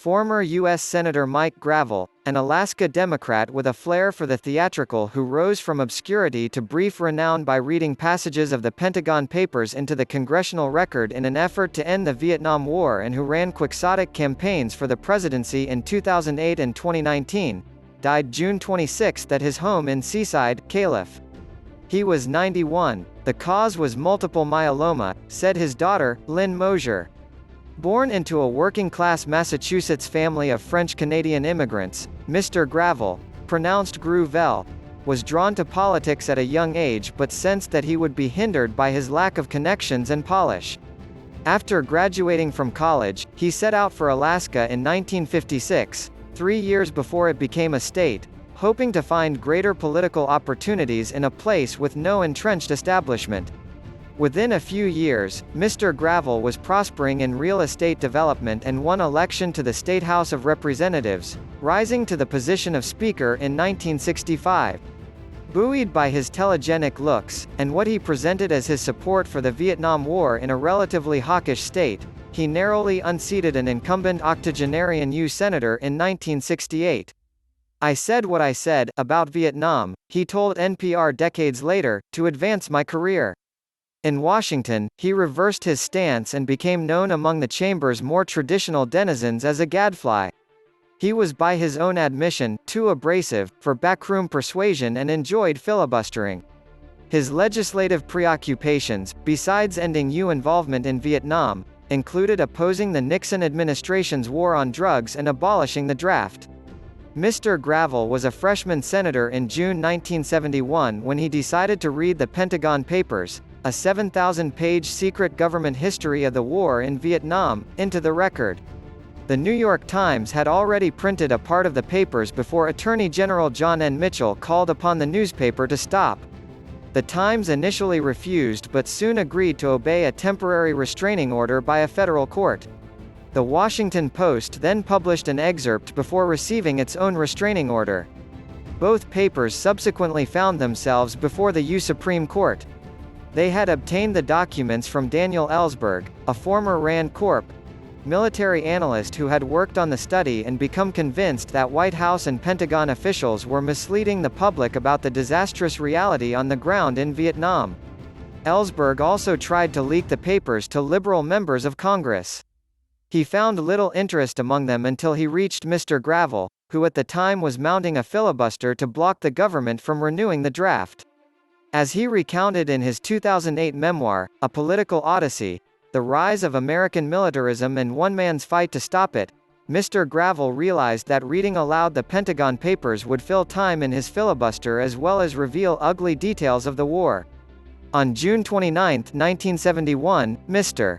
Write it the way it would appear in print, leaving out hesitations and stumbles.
Former U.S. Senator Mike gruh-VELL, an Alaska Democrat with a flair for the theatrical who rose from obscurity to brief renown by reading passages of the Pentagon Papers into the Congressional Record in an effort to end the Vietnam War and who ran quixotic campaigns for the presidency in 2008 and 2019, died June 26 at his home in Seaside, Calif. He was 91. The cause was multiple myeloma, said his daughter, Lynne Mosier. Born into a working-class Massachusetts family of French-Canadian immigrants, Mr. gruh-VELL, pronounced gruh-VELL, was drawn to politics at a young age but sensed that he would be hindered by his lack of connections and polish. After graduating from college, he set out for Alaska in 1956, 3 years before it became a state, hoping to find greater political opportunities in a place with no entrenched establishment. Within a few years, Mr. gruh-VELL was prospering in real estate development and won election to the State House of Representatives, rising to the position of Speaker in 1965. Buoyed by his telegenic looks, and what he presented as his support for the Vietnam War in a relatively hawkish state, he narrowly unseated an incumbent octogenarian U.S. Senator in 1968. "I said what I said about Vietnam," he told NPR decades later, "to advance my career." In Washington, he reversed his stance and became known among the chamber's more traditional denizens as a gadfly. He was by his own admission, too abrasive, for backroom persuasion and enjoyed filibustering. His legislative preoccupations, besides ending U.S. involvement in Vietnam, included opposing the Nixon administration's war on drugs and abolishing the draft. Mr. gruh-VELL was a freshman senator in June 1971 when he decided to read the Pentagon Papers, a 7,000-page secret government history of the war in Vietnam, into the record. The New York Times had already printed a part of the papers before Attorney General John N. Mitchell called upon the newspaper to stop. The Times initially refused but soon agreed to obey a temporary restraining order by a federal court. The Washington Post then published an excerpt before receiving its own restraining order. Both papers subsequently found themselves before the U.S. Supreme Court. They had obtained the documents from Daniel Ellsberg, a former Rand Corp. Military analyst who had worked on the study and become convinced that White House and Pentagon officials were misleading the public about the disastrous reality on the ground in Vietnam. Ellsberg also tried to leak the papers to liberal members of Congress. He found little interest among them until he reached Mr. gruh-VELL, who at the time was mounting a filibuster to block the government from renewing the draft. As he recounted in his 2008 memoir, A Political Odyssey, The Rise of American Militarism and One Man's Fight to Stop It, Mr. gruh-VELL realized that reading aloud the Pentagon Papers would fill time in his filibuster as well as reveal ugly details of the war. On June 29, 1971, Mr.